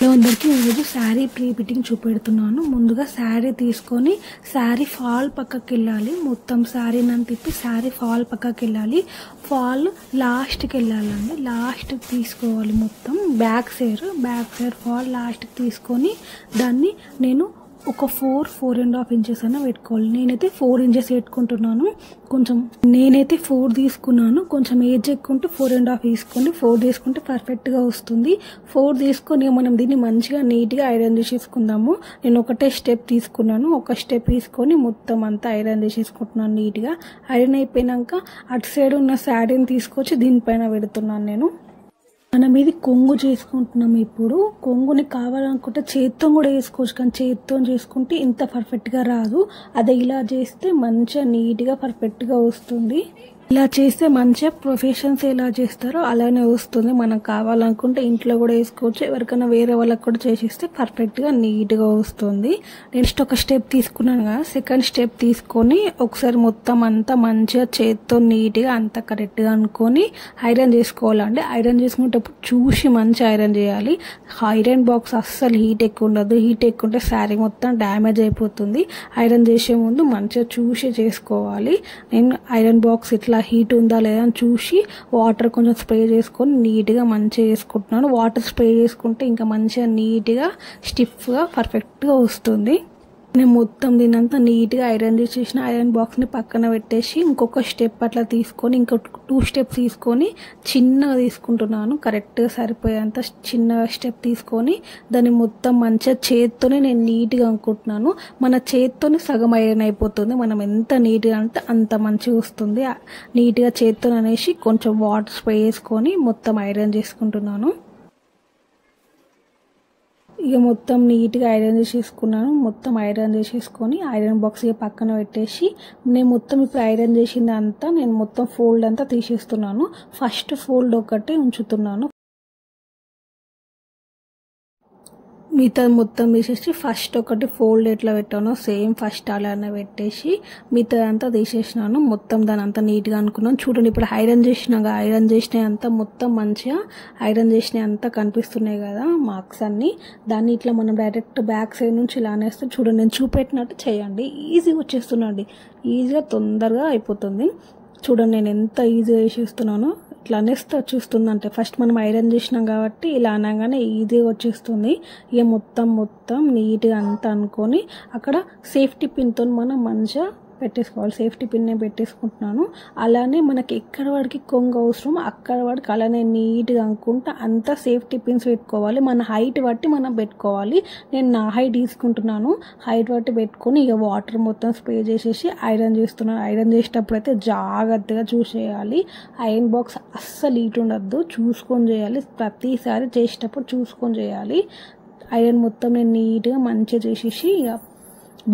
Hello అందరికీ, ఈరోజు sari pre fitting చూపెడుతున్నాను. ముందుగా శారీ తీసుకొని శారీ ఫాల్ పక్కకి వెళ్ళాలి. మొత్తం శారీని అని తిప్పి శారీ ఫాల్ పక్కకి వెళ్ళాలి. ఫాల్ లాస్ట్కి వెళ్ళాలండి. లాస్ట్కి తీసుకోవాలి. మొత్తం బ్యాక్ సైడ్ ఫాల్ లాస్ట్కి తీసుకొని దాన్ని నేను ఒక 4.5 ఇంచెస్ అయినా పెట్టుకోవాలి. నేనైతే 4 ఇంచెస్ పెట్టుకుంటున్నాను. నేనైతే 4 తీసుకున్నాను. కొంచెం ఏజ్ ఎక్కువ ఉంటే 4.5 తీసుకోండి. 4 తీసుకుంటే పర్ఫెక్ట్గా వస్తుంది. 4 తీసుకొని మనం దీన్ని మంచిగా నీట్గా ఐరన్ చేసేసుకుందాము. నేను ఒకటే స్టెప్ తీసుకున్నాను. ఒక స్టెప్ తీసుకొని మొత్తం అంతా ఐరన్ చేసేసుకుంటున్నాను నీట్గా. ఐరన్ అయిపోయినాక అటు సైడ్ ఉన్న శారీని తీసుకొచ్చి దీనిపైన పెడుతున్నాను నేను. మనం ఇది కొంగు చేసుకుంటున్నాం. ఇప్పుడు కొంగుని కావాలనుకుంటే చేత్తో కూడా వేసుకోవచ్చు, కానీ చేత్తో చేసుకుంటే ఇంత పర్ఫెక్ట్గా రాదు. అదే ఇలా చేస్తే మంచిగా నీట్గా పర్ఫెక్ట్గా వస్తుంది. ఇలా చేస్తే మంచిగా ప్రొఫెషన్స్ ఎలా చేస్తారో అలానే వస్తుంది. మనం కావాలనుకుంటే ఇంట్లో కూడా వేసుకోవచ్చు. ఎవరికైనా వేరే వాళ్ళకి కూడా చేసేస్తే పర్ఫెక్ట్గా నీట్గా వస్తుంది. నెక్స్ట్ ఒక స్టెప్ తీసుకున్నాను కదా, సెకండ్ స్టెప్ తీసుకొని ఒకసారి మొత్తం అంతా మంచిగా చేత్తో నీట్గా అంతా కరెక్ట్గా అనుకొని ఐరన్ చేసుకోవాలండి. ఐరన్ చేసుకునేటప్పుడు చూసి మంచిగా ఐరన్ చేయాలి. ఐరన్ బాక్స్ అస్సలు హీట్ ఎక్కువ ఉండదు. హీట్ ఎక్కువ ఉంటే శారీ మొత్తం డ్యామేజ్ అయిపోతుంది. ఐరన్ చేసే ముందు మంచిగా చూసి చేసుకోవాలి. నేను ఐరన్ బాక్స్ ఇట్లా హీట్ ఉందా లేదా అని చూసి వాటర్ కొంచెం స్ప్రే చేసుకొని నీట్గా మంచిగా చేసుకుంటున్నాను. వాటర్ స్ప్రే చేసుకుంటే ఇంకా మంచిగా నీట్గా స్టిఫ్గా పర్ఫెక్ట్గా వస్తుంది. నేను మొత్తం దీనంతా నీట్గా ఐరన్ చేసేసిన ఐరన్ బాక్స్ని పక్కన పెట్టేసి ఇంకొక స్టెప్ అట్లా తీసుకొని ఇంకొక 2 స్టెప్స్ తీసుకొని చిన్నగా తీసుకుంటున్నాను. కరెక్ట్గా సరిపోయేంత చిన్నగా స్టెప్ తీసుకొని దాన్ని మొత్తం మంచిగా చేత్తోనే నేను నీట్గా అనుకుంటున్నాను. మన చేత్తోనే సగం ఐరన్ అయిపోతుంది. మనం ఎంత నీట్గా అంటే అంత మంచిగా వస్తుంది. నీట్గా చేత్తో అనేసి కొంచెం వాటర్ స్ప్రే చేసుకొని మొత్తం ఐరన్ చేసుకుంటున్నాను. ఇక మొత్తం నీట్గా ఐరన్ చేసేసుకున్నాను. మొత్తం ఐరన్ చేసేసుకొని ఐరన్ బాక్స్ పక్కన పెట్టేసి నేను మొత్తం ఇప్పుడు ఐరన్ చేసింది అంతా నేను మొత్తం ఫోల్డ్ అంతా తీసేస్తున్నాను. ఫస్ట్ ఫోల్డ్ ఒకటి ఉంచుతున్నాను. మిగతా మొత్తం తీసేసి ఫస్ట్ ఒకటి ఫోల్డ్ ఎట్లా పెట్టానో సేమ్ ఫస్ట్ అలానే పెట్టేసి మిగతా అంతా తీసేసినాను. మొత్తం దాని అంతా నీట్గా అనుకున్నాను. చూడండి, ఇప్పుడు ఐరన్ చేసిన అంతా మొత్తం మంచిగా ఐరన్ చేసిన అంతా కనిపిస్తున్నాయి కదా మార్క్స్ అన్ని. దాన్ని ఇట్లా మనం డైరెక్ట్ బ్యాక్ సైడ్ నుంచి ఇలా అనేస్తే చూడండి, నేను చూపెట్టినట్టు చేయండి. ఈజీగా వచ్చేస్తున్నాండి. ఈజీగా తొందరగా అయిపోతుంది. చూడండి నేను ఎంత ఈజీగా వేసేస్తున్నానో. ఇట్లా అనేస్తే వచ్చేస్తుంది. అంటే ఫస్ట్ మనం ఐరన్ చేసినాం కాబట్టి ఇలా అనగానే ఈజీగా వచ్చేస్తుంది. ఇక మొత్తం నీట్గా అంతా అనుకొని అక్కడ సేఫ్టీ పిన్తో మనం మంచిగా పెట్టేసుకోవాలి. సేఫ్టీ పిన్ నేను పెట్టేసుకుంటున్నాను. అలానే మనకి ఎక్కడ వాడికి కొంగు అవసరం అక్కడ వాడికి అలానే నీట్గా అనుకుంటా అంతా సేఫ్టీ పిన్స్ పెట్టుకోవాలి. మన హైట్ బట్టి మనం పెట్టుకోవాలి. నేను నా హైట్ తీసుకుంటున్నాను. హైట్ బట్టి పెట్టుకొని ఇక వాటర్ మొత్తం స్ప్రే చేసేసి ఐరన్ చేస్తున్నాను. ఐరన్ చేసేటప్పుడు అయితే జాగ్రత్తగా చూసేయాలి. ఐరన్ బాక్స్ అస్సలు హీట్ ఉండద్దు, చూసుకొని చేయాలి. ప్రతిసారి చేసేటప్పుడు చూసుకొని చేయాలి. ఐరన్ మొత్తం నేను నీట్గా మంచిగా చేసేసి ఇక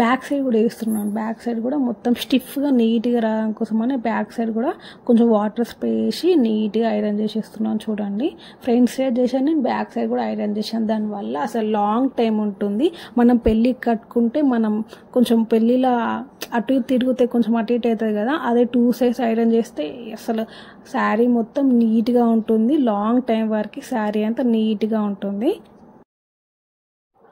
బ్యాక్ సైడ్ కూడా వేస్తున్నాను. బ్యాక్ సైడ్ కూడా మొత్తం స్టిఫ్గా నీట్గా రావడం కోసమని బ్యాక్ సైడ్ కూడా కొంచెం వాటర్ స్ప్రే చేసి నీట్గా ఐరన్ చేసేస్తున్నాను. చూడండి, ఫ్రంట్ సైడ్ చేశాను, నేను బ్యాక్ సైడ్ కూడా ఐరన్ చేశాను. దానివల్ల అసలు లాంగ్ టైం ఉంటుంది. మనం పెళ్ళికి కట్టుకుంటే మనం కొంచెం పెళ్ళిలో అటు తిరిగితే కొంచెం అటు ఇటు అవుతుంది కదా, అదే 2 సైడ్స్ ఐరన్ చేస్తే అసలు శారీ మొత్తం నీట్గా ఉంటుంది. లాంగ్ టైం వరకు శారీ అంతా నీట్గా ఉంటుంది.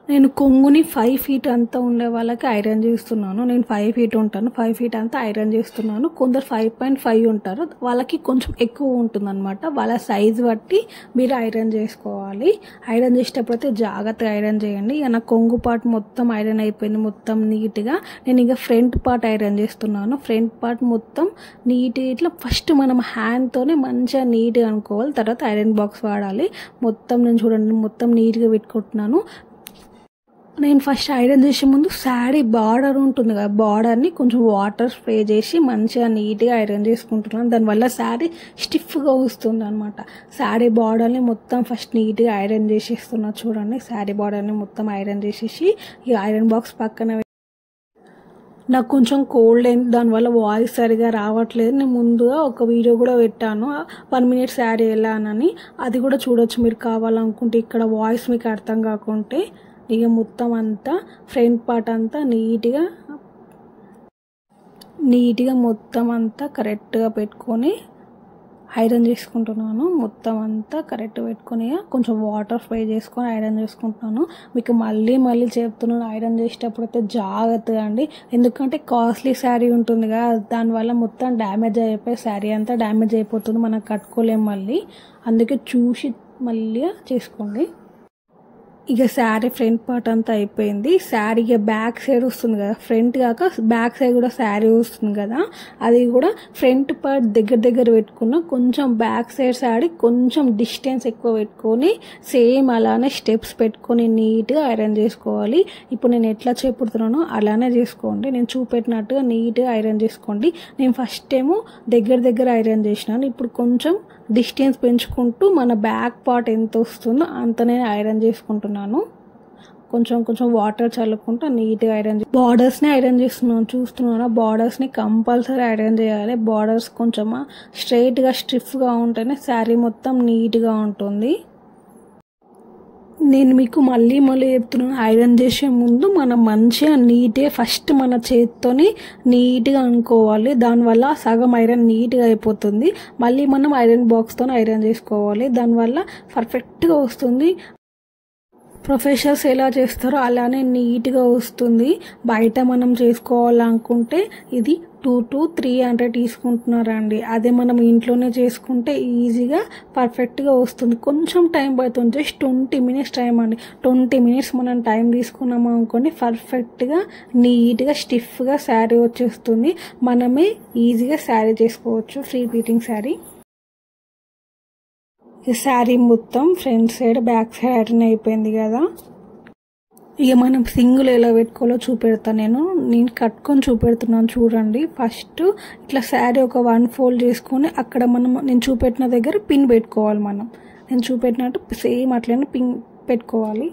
నేను కొంగుని 5 ఫీట్ అంతా ఉండే వాళ్ళకి ఐరన్ చేస్తున్నాను. నేను 5 ఫీట్ ఉంటాను. 5 ఫీట్ అంతా ఐరన్ చేస్తున్నాను. కొందరు 5.5 ఉంటారు, వాళ్ళకి కొంచెం ఎక్కువ ఉంటుంది అనమాట. వాళ్ళ సైజు బట్టి మీరు ఐరన్ చేసుకోవాలి. ఐరన్ చేసేటప్పుడు అయితే జాగ్రత్తగా ఐరన్ చేయండి. ఇక నా కొంగు పార్ట్ మొత్తం ఐరన్ అయిపోయింది మొత్తం నీట్గా. నేను ఇక ఫ్రంట్ పార్ట్ ఐరన్ చేస్తున్నాను. ఫ్రంట్ పార్ట్ మొత్తం నీట్గా ఇట్లా ఫస్ట్ మనం హ్యాండ్తోనే మంచిగా నీట్గా అనుకోవాలి. తర్వాత ఐరన్ బాక్స్ వాడాలి. మొత్తం నేను చూడండి మొత్తం నీట్గా పెట్టుకుంటున్నాను. నేను ఫస్ట్ ఐరన్ చేసే ముందు శారీ బార్డర్ ఉంటుంది కదా, బార్డర్ని కొంచెం వాటర్ స్ప్రే చేసి మంచిగా నీట్గా ఐరన్ చేసుకుంటున్నాను. దానివల్ల శారీ స్టిఫ్గా వస్తుంది అనమాట. శారీ బార్డర్ని మొత్తం ఫస్ట్ నీట్గా ఐరన్ చేసేస్తున్నాను. చూడండి, శారీ బార్డర్ని మొత్తం ఐరన్ చేసేసి ఈ ఐరన్ బాక్స్ పక్కన నాకు కొంచెం కోల్డ్ అయింది, దానివల్ల వాయిస్ సరిగా రావట్లేదు. నేను ముందుగా ఒక వీడియో కూడా పెట్టాను 1 మినిట్ శారీ ఎలా అని, అది కూడా చూడొచ్చు మీరు కావాలనుకుంటే. ఇక్కడ వాయిస్ మీకు అర్థం కాకుంటే ఇక మొత్తం అంతా ఫ్రంట్ పార్ట్ అంతా నీట్గా మొత్తం అంతా కరెక్ట్గా పెట్టుకొని ఐరన్ చేసుకుంటున్నాను. మొత్తం అంతా కరెక్ట్ పెట్టుకొని కొంచెం వాటర్ స్ప్రే చేసుకొని ఐరన్ చేసుకుంటున్నాను. మీకు మళ్ళీ చెప్తున్నాను, ఐరన్ చేసేటప్పుడు అయితే జాగ్రత్తగా అండి. ఎందుకంటే కాస్ట్లీ శారీ ఉంటుంది కదా, దానివల్ల మొత్తం డ్యామేజ్ అయిపోయి శారీ అంతా డ్యామేజ్ అయిపోతుంది, మనం కట్టుకోలేం మళ్ళీ. అందుకే చూసి మళ్ళీ చేసుకోండి. ఇక శారీ ఫ్రంట్ పార్ట్ అంతా అయిపోయింది. శారీ ఇక బ్యాక్ సైడ్ వస్తుంది కదా, ఫ్రంట్ కాక బ్యాక్ సైడ్ కూడా శారీ వస్తుంది కదా, అది కూడా ఫ్రంట్ పార్ట్ దగ్గర పెట్టుకున్న కొంచెం బ్యాక్ సైడ్ శారీ కొంచెం డిస్టెన్స్ ఎక్కువ పెట్టుకొని సేమ్ అలానే స్టెప్స్ పెట్టుకొని నీట్గా ఐరన్ చేసుకోవాలి. ఇప్పుడు నేను ఎట్లా చేపుడుతున్నానో అలానే చేసుకోండి. నేను చూపెట్టినట్టుగా నీట్గా ఐరన్ చేసుకోండి. నేను ఫస్ట్ ఏమో దగ్గర ఐరన్ చేసినాను. ఇప్పుడు కొంచెం డిస్టెన్స్ పెంచుకుంటూ మన బ్యాక్ పార్ట్ ఎంత వస్తుందో అంత నేను ఐరన్ చేసుకుంటున్నాను. కొంచెం వాటర్ చల్లుకుంటూ నీట్గా ఐరన్ బార్డర్స్ని ఐరన్ చేస్తున్నాను. చూస్తున్నాను, బార్డర్స్ని కంపల్సరీ ఐరన్ చేయాలి. బార్డర్స్ కొంచెం స్ట్రైట్గా స్టిఫ్గా ఉంటేనే శారీ మొత్తం నీట్గా ఉంటుంది. నేను మీకు మళ్ళీ చెప్తున్నాను, ఐరన్ చేసే ముందు మనం మంచిగా నీట్గా ఫస్ట్ మన చేతితోని నీట్గా అనుకోవాలి. దానివల్ల సగం ఐరన్ నీట్గా అయిపోతుంది. మళ్ళీ మనం ఐరన్ బాక్స్తో ఐరన్ చేసుకోవాలి, దానివల్ల పర్ఫెక్ట్గా వస్తుంది. ప్రొఫెషనల్స్ ఎలా చేస్తారో అలానే నీట్గా వస్తుంది. బయట మనం చేసుకోవాలనుకుంటే ఇది 2 to 300 తీసుకుంటున్నారండి. అదే మనం ఇంట్లోనే చేసుకుంటే ఈజీగా పర్ఫెక్ట్గా వస్తుంది. కొంచెం టైం పడుతుంది, జస్ట్ 20 minutes టైం అండి. 20 minutes మనం టైం తీసుకున్నాము అనుకోండి, పర్ఫెక్ట్గా నీట్గా స్టిఫ్గా శారీ వచ్చేస్తుంది. మనమే ఈజీగా శారీ చేసుకోవచ్చు, ఫ్రీ ఫిట్టింగ్ శారీ. ఈ శారీ మొత్తం front side back side iron అయిపోయింది కదా. ఇక మనం సింగిల్ ఎలా పెట్టుకోవాలో చూపెడతాను. నేను కట్టుకొని చూపెడుతున్నాను చూడండి. ఫస్ట్ ఇట్లా శారీ ఒక 1 fold చేసుకొని అక్కడ నేను చూపెట్టిన దగ్గర పిన్ పెట్టుకోవాలి. నేను చూపెట్టినట్టు సేమ్ అట్లనే పిన్ పెట్టుకోవాలి.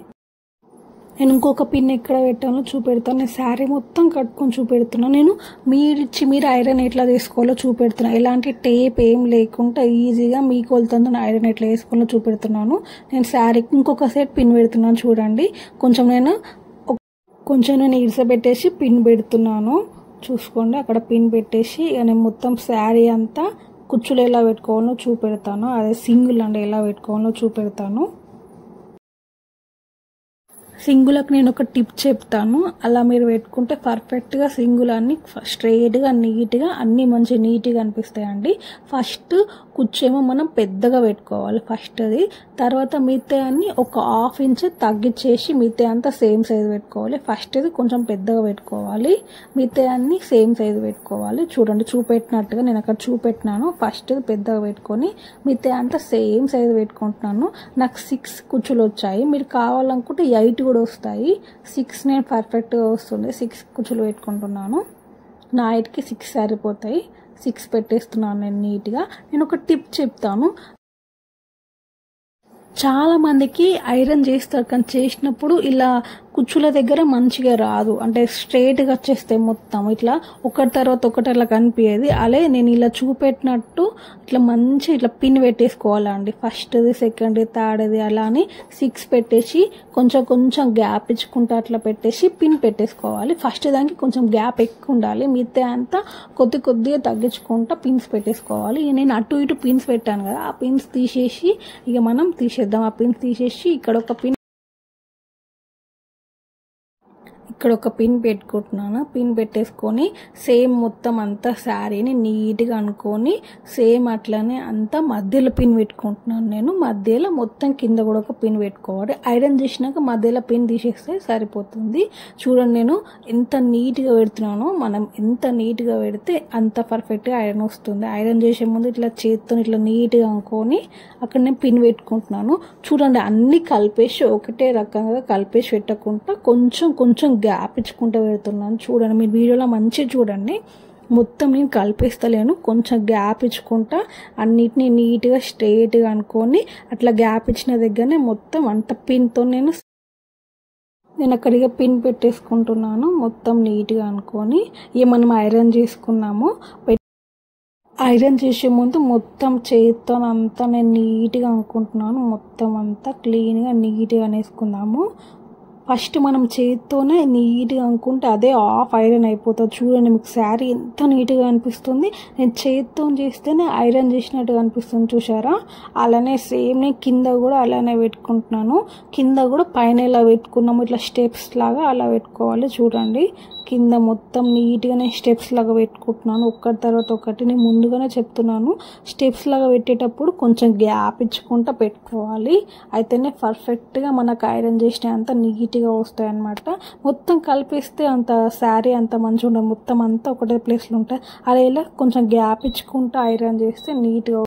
నేను ఇంకొక పిన్ ఎక్కడ పెట్టానో చూపెడతాను. నేను శారీ మొత్తం కట్టుకొని చూపెడుతున్నాను. నేను మీరు ఐరన్ ఎట్లా చేసుకోవాలో చూపెడుతున్నాను. ఎలాంటి టేప్ ఏం లేకుండా ఈజీగా మీ కొలతతో ఐరన్ ఎట్లా వేసుకోవాలో చూపెడుతున్నాను. నేను శారీకి ఇంకొక సైడ్ పిన్ పెడుతున్నాను చూడండి. కొంచెం నేను ఇడిసబెట్టేసి పిన్ పెడుతున్నాను. చూసుకోండి, అక్కడ పిన్ పెట్టేసి ఇక నేను మొత్తం శారీ అంతా కుచ్చులు ఎలా పెట్టుకోవాలో చూపెడతాను. అదే సింగిల్ అండి ఎలా పెట్టుకోవాలో చూపెడతాను. సింగులకు నేను ఒక టిప్ చెప్తాను, అలా మీరు పెట్టుకుంటే పర్ఫెక్ట్గా సింగుల్ అన్ని స్ట్రైట్గా నీట్గా అన్నీ మంచి నీట్గా అనిపిస్తాయండి. ఫస్ట్ కుచ్చేమో మనం పెద్దగా పెట్టుకోవాలి ఫస్ట్ అది. తర్వాత మిగతా అన్ని ఒక 1/2 inch తగ్గించేసి మిగతా అంతా సేమ్ సైజు పెట్టుకోవాలి. ఫస్ట్ అది కొంచెం పెద్దగా పెట్టుకోవాలి, మిగతా అన్ని సేమ్ సైజు పెట్టుకోవాలి. చూడండి, చూపెట్టినట్టుగా నేను అక్కడ చూపెట్టినాను. ఫస్ట్ పెద్దగా పెట్టుకొని మిగతా అంతా సేమ్ సైజు పెట్టుకుంటున్నాను. నాకు 6 కుచ్చులు వచ్చాయి. మీరు కావాలనుకుంటే 8 కూడా వస్తాయి. 6 నేను పర్ఫెక్ట్గా వస్తుంది. 6 కుచ్చులు పెట్టుకుంటున్నాను. నా 8కి 6 సరిపోతాయి. 6 పెట్టేస్తున్నాను నేను నీట్గా. నేను ఒక టిప్ చెప్తాను. చాలా మందికి ఐరన్ చేస్తారు, కానీ చేసినప్పుడు ఇలా కుచ్చుల దగ్గర మంచిగా రాదు, అంటే స్ట్రైట్గా వచ్చేస్తే మొత్తం ఇట్లా ఒకటి తర్వాత ఒకటి అట్లా కనిపించేది. అలా నేను ఇలా చూపెట్టినట్టు ఇట్లా మంచి ఇట్లా పిన్ పెట్టేసుకోవాలండి. ఫస్ట్ది, సెకండ్ది, థర్డ్ది అలా అని 6 పెట్టేసి కొంచెం గ్యాప్ ఇచ్చుకుంటూ అట్లా పెట్టేసి పిన్ పెట్టేసుకోవాలి. ఫస్ట్ దానికి కొంచెం గ్యాప్ ఎక్కువ ఉండాలి, మిగతా అంతా కొద్దిగా తగ్గించుకుంటూ పిన్స్ పెట్టేసుకోవాలి. నేను అటు ఇటు పిన్స్ పెట్టాను కదా, ఆ పిన్స్ తీసేసి ఇక మనం తీసేద్దాం. ఆ పిన్స్ తీసేసి ఇక్కడ ఒక పిన్ పెట్టుకుంటున్నాను. పిన్ పెట్టేసుకొని సేమ్ మొత్తం అంతా శారీని నీట్గా అనుకొని సేమ్ అట్లనే అంతా మధ్యలో పిన్ పెట్టుకుంటున్నాను. నేను మధ్యలో మొత్తం కింద కూడా ఒక పిన్ పెట్టుకోవాలి. ఐరన్ చేసినాక మధ్యలో పిన్ తీసేస్తే సరిపోతుంది. చూడండి, నేను ఎంత నీట్గా పెడుతున్నానో. మనం ఎంత నీట్గా పెడితే అంత పర్ఫెక్ట్గా ఐరన్ వస్తుంది. ఐరన్ చేసే ముందు ఇట్లా చేతితో ఇట్లా నీట్గా అనుకొని అక్కడ నేను పిన్ పెట్టుకుంటున్నాను. చూడండి, అన్ని కలిపేసి ఒకటే రకంగా కలిపేసి పెట్టకుండా కొంచెం గ్యాప్ ఇచ్చుకుంటూ పెడుతున్నాను. చూడండి, మీరు వీడియోలో మంచిగా చూడండి. మొత్తం నేను కలిపేస్తలేను, కొంచెం గ్యాప్ ఇచ్చుకుంటా అన్నిటినీ నీట్గా స్ట్రైట్గా అనుకొని అట్లా గ్యాప్ ఇచ్చిన దగ్గరనే మొత్తం అంత పిన్తో నేను అక్కడిగా పిన్ పెట్టేసుకుంటున్నాను. మొత్తం నీట్గా అనుకొని మనం ఐరన్ చేసుకున్నాము. ఐరన్ చేసే ముందు మొత్తం చేతితో అంతా నేను నీట్గా అనుకుంటున్నాను. మొత్తం అంతా క్లీన్గా నీట్గా వేసుకుందాము. ఫస్ట్ మనం చేత్తోనే నీట్గా అనుకుంటే అదే ఆఫ్ ఐరన్ అయిపోతుంది. చూడండి మీకు శారీ ఎంత నీట్గా అనిపిస్తుంది. నేను చేత్తో చేస్తేనే ఐరన్ చేసినట్టుగా అనిపిస్తుంది చూసారా. అలానే సేమ్ నేను కింద కూడా అలానే పెట్టుకుంటున్నాను. కింద కూడా పైన ఎలా పెట్టుకున్నాము ఇట్లా స్టెప్స్ లాగా అలా పెట్టుకోవాలి. చూడండి కింద మొత్తం నీట్గా నేను స్టెప్స్ లాగా పెట్టుకుంటున్నాను. ఒక్కటి తర్వాత ఒకటి నేను ముందుగానే చెప్తున్నాను. స్టెప్స్ లాగా పెట్టేటప్పుడు కొంచెం గ్యాప్ ఇచ్చుకుంటూ పెట్టుకోవాలి. అయితేనే పర్ఫెక్ట్గా మనకు ఐరన్ చేసిన అంత నీట్గా వస్తాయి అన్నమాట. మొత్తం కలిపేస్తే అంత శారీ అంత మంచిగా ఉండదు. మొత్తం అంతా ఒకటే ప్లేస్లో ఉంటాయి. అలా ఇలా కొంచెం గ్యాప్ ఇచ్చుకుంటూ ఐరన్ చేస్తే నీట్గా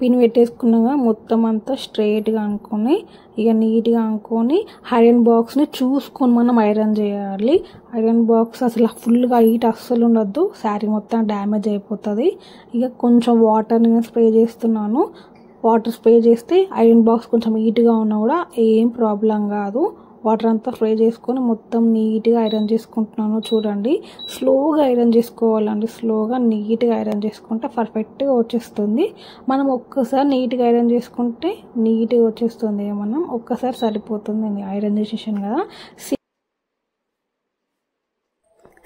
పిన్ పెట్టేసుకున్నాగా మొత్తం అంతా స్ట్రైట్గా అనుకొని ఇక నీట్గా అనుకొని ఐరన్ బాక్స్ని చూసుకొని మనం ఐరన్ చేయాలి. ఐరన్ బాక్స్ అసలు ఫుల్గా హీట్ అస్సలు ఉండొద్దు, శారీ మొత్తం డ్యామేజ్ అయిపోతుంది. ఇక కొంచెం వాటర్ని నేను స్ప్రే చేస్తున్నాను. వాటర్ స్ప్రే చేస్తే ఐరన్ బాక్స్ కొంచెం హీట్గా ఉన్నా కూడా ఏం ప్రాబ్లం కాదు. వాటర్ అంతా స్ప్రే చేసుకొని మొత్తం నీట్గా ఐరన్ చేసుకుంటున్నాను. చూడండి స్లోగా ఐరన్ చేసుకోవాలండి. స్లోగా నీట్గా ఐరన్ చేసుకుంటే పర్ఫెక్ట్గా వచ్చేస్తుంది. మనం ఒక్కసారి నీట్గా ఐరన్ చేసుకుంటే నీట్గా వచ్చేస్తుంది. మనం ఒక్కసారి సరిపోతుంది. ఐరన్ చేసేసాను కదా.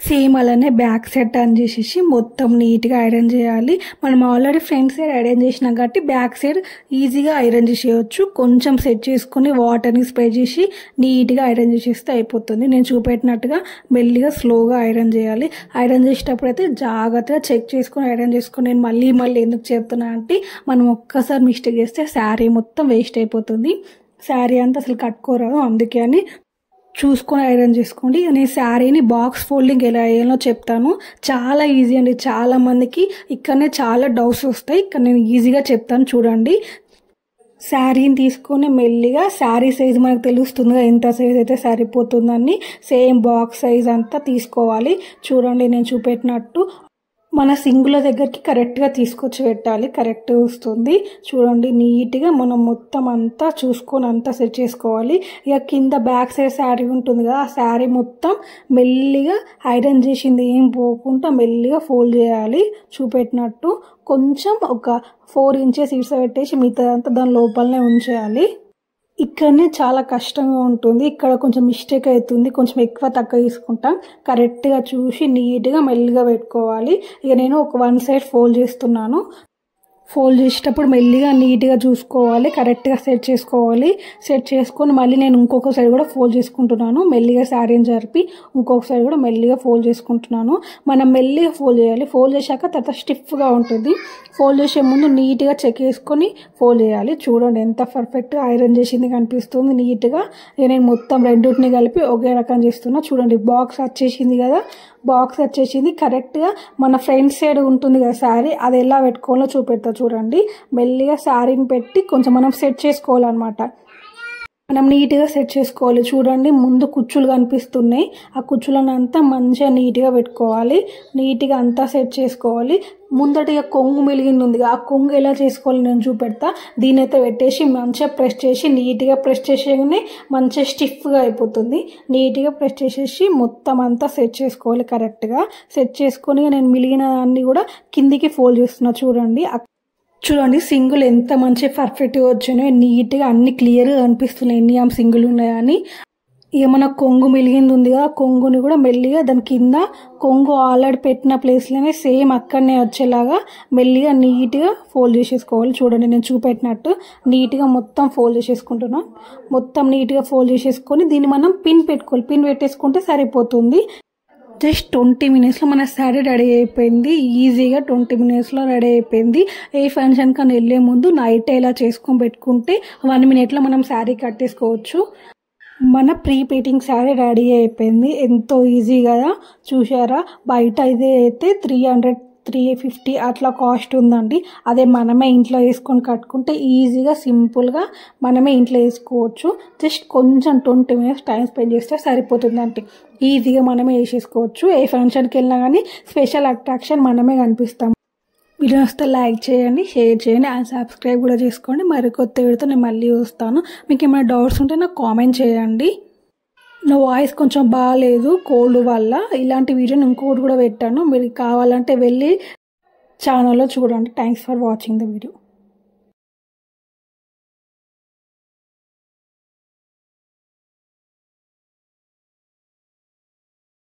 సేమ్ అలానే బ్యాక్ సైడ్ టర్న్ చేసేసి మొత్తం నీట్గా ఐరన్ చేయాలి. మనం ఆల్రెడీ ఫ్రంట్ సైడ్ ఐరన్ చేసినాం కాబట్టి బ్యాక్ సైడ్ ఈజీగా ఐరన్ చేసేయచ్చు. కొంచెం సెట్ చేసుకుని వాటర్ని స్ప్రే చేసి నీట్గా ఐరన్ చేసేస్తే అయిపోతుంది. నేను చూపెట్టినట్టుగా మెల్లిగా స్లోగా ఐరన్ చేయాలి. ఐరన్ చేసేటప్పుడు అయితే జాగ్రత్తగా చెక్ చేసుకొని ఐరన్ చేసుకొని నేను మళ్ళీ ఎందుకు చెప్తున్నా అంటే మనం ఒక్కసారి మిస్టేక్ చేస్తే శారీ మొత్తం వేస్ట్ అయిపోతుంది. శారీ అంతా అసలు కట్టుకోరాదు. అందుకే అని చూసుకొని ఐరన్ చేసుకోండి. నేను శారీని బాక్స్ ఫోల్డింగ్ ఎలా వేయాలో చెప్తాను. చాలా ఈజీ అండి. చాలా మందికి ఇక్కడనే చాలా డౌట్స్ వస్తాయి. ఇక్కడ నేను ఈజీగా చెప్తాను చూడండి. శారీని తీసుకొని మెల్లిగా శారీ సైజ్ మనకు తెలుస్తుంది ఎంత సైజ్ అయితే సరిపోతుందని సేమ్ బాక్స్ సైజ్ అంతా తీసుకోవాలి. చూడండి నేను చూపెట్టినట్టు మన సింగుల దగ్గరికి కరెక్ట్గా తీసుకొచ్చి పెట్టాలి. కరెక్ట్గా వస్తుంది. చూడండి నీట్గా మనం మొత్తం అంతా చూసుకొని అంతా సెట్ చేసుకోవాలి. ఇక కింద బ్యాక్ సైడ్ శారీ ఉంటుంది కదా, ఆ శారీ మొత్తం మెల్లిగా ఐరన్ చేసింది ఏం పోకుండా మెల్లిగా ఫోల్డ్ చేయాలి. చూపెట్టినట్టు కొంచెం ఒక 4 ఇంచెస్ ఇట్స్ పెట్టేసి మిగతాదంతా దాని లోపలనే ఉంచేయాలి. ఇక్కడనే చాలా కష్టంగా ఉంటుంది. ఇక్కడ కొంచెం మిస్టేక్ అవుతుంది. కొంచెం ఎక్కువ తక్కువ తీసుకుంటాం. కరెక్ట్గా చూసి నీట్గా మెల్లిగా పెట్టుకోవాలి. ఇక నేను ఒక 1 సైడ్ ఫోల్డ్ చేస్తున్నాను. ఫోల్డ్ చేసేటప్పుడు మెల్లిగా నీట్గా చూసుకోవాలి. కరెక్ట్గా సెట్ చేసుకోవాలి. సెట్ చేసుకొని మళ్ళీ నేను ఇంకొక సైడ్ కూడా ఫోల్డ్ చేసుకుంటున్నాను. మెల్లిగా శారీని జరిపి ఇంకొక సైడ్ కూడా మెల్లిగా ఫోల్డ్ చేసుకుంటున్నాను. మనం మెల్లిగా ఫోల్డ్ చేయాలి. ఫోల్డ్ చేశాక తర్వాత స్టిఫ్గా ఉంటుంది. ఫోల్డ్ చేసే ముందు నీట్గా చెక్ చేసుకొని ఫోల్డ్ చేయాలి. చూడండి ఎంత పర్ఫెక్ట్గా ఐరన్ చేసింది కనిపిస్తుంది నీట్గా. నేను మొత్తం రెండింటిని కలిపి ఒకే రకం చేస్తున్నా. చూడండి బాక్స్ వచ్చేసింది కదా. బాక్స్ వచ్చేసింది కరెక్ట్గా మన ఫ్రంట్ సైడ్ ఉంటుంది కదా శారీ, అది ఎలా పెట్టుకోవాలో చూపెడతా చూడండి. మెల్లిగా శారీని పెట్టి కొంచెం మనం సెట్ చేసుకోవాలన్నమాట. మనం నీట్గా సెట్ చేసుకోవాలి. చూడండి ముందు కుచ్చులు కనిపిస్తున్నాయి. ఆ కుచ్చులను అంతా మంచిగా నీట్గా పెట్టుకోవాలి. నీట్గా అంతా సెట్ చేసుకోవాలి. ముందటిగా కొంగు మిలిగింది ఉంది, ఆ కొంగు ఎలా చేసుకోవాలి నేను చూపెడతా. దీని అయితే పెట్టేసి మంచిగా ప్రెస్ చేసి నీట్గా ప్రెస్ చేసేగానే మంచిగా స్టిఫ్గా అయిపోతుంది. నీట్గా ప్రెస్ చేసేసి మొత్తం అంతా సెట్ చేసుకోవాలి. కరెక్ట్గా సెట్ చేసుకొని నేను మిలిగిన దాన్ని కూడా కిందికి ఫోల్డ్ చేస్తున్నా. చూడండి సింగుల్ ఎంత మంచి పర్ఫెక్ట్గా వచ్చినాయో. నీట్గా అన్ని క్లియర్గా కనిపిస్తున్నాయి ఎన్ని సింగుల్ ఉన్నాయని. ఇక మన కొంగు మిలిగింది ఉంది కదా, కొంగుని కూడా మెల్లిగా దాని కింద కొంగు ఆల్రెడీ పెట్టిన ప్లేస్లోనే సేమ్ అక్కడనే వచ్చేలాగా మెల్లిగా నీట్గా ఫోల్డ్ చేసేసుకోవాలి. చూడండి నేను చూపెట్టినట్టు నీట్గా మొత్తం ఫోల్డ్ చేసేసుకుంటున్నాం. మొత్తం నీట్గా ఫోల్డ్ చేసేసుకొని దీన్ని మనం పిన్ పెట్టుకోవాలి. పిన్ పెట్టేసుకుంటే సరిపోతుంది. జస్ట్ 20 మినిట్స్లో మన శారీ రెడీ అయిపోయింది. ఈజీగా 20 మినిట్స్లో రెడీ అయిపోయింది. ఏ ఫంక్షన్ కానీ వెళ్ళే ముందు నైట్ ఇలా చేసుకొని పెట్టుకుంటే 1 మినిట్లో మనం శారీ కట్టేసుకోవచ్చు. మన ప్రీ ప్లీటింగ్ శారీ రెడీ అయిపోయింది. ఎంతో ఈజీ కదా చూసారా. బయట ఇదే అయితే 300-350 అట్లా కాస్ట్ ఉందండి. అదే మనమే ఇంట్లో వేసుకొని కట్టుకుంటే ఈజీగా సింపుల్గా మనమే ఇంట్లో వేసుకోవచ్చు. జస్ట్ కొంచెం 20 మినిట్స్ టైం స్పెండ్ చేస్తే సరిపోతుందంటే ఈజీగా మనమే వేసేసుకోవచ్చు. ఏ ఫంక్షన్కి వెళ్ళినా కానీ స్పెషల్ అట్రాక్షన్ మనమే కనిపిస్తాం. వీడియో వస్తే లైక్ చేయండి, షేర్ చేయండి, అండ్ సబ్స్క్రైబ్ కూడా చేసుకోండి. మరి కొత్త వీడియోతో నేను మళ్ళీ వస్తాను. మీకు ఏమైనా డౌట్స్ ఉంటే నాకు కామెంట్ చేయండి. నా వాయిస్ కొంచెం బాగాలేదు కోల్డ్ వల్ల. ఇలాంటి వీడియోని ఇంకోటి కూడా పెట్టాను. మీరు కావాలంటే వెళ్ళి ఛానల్లో చూడండి. Thanks for watching the video.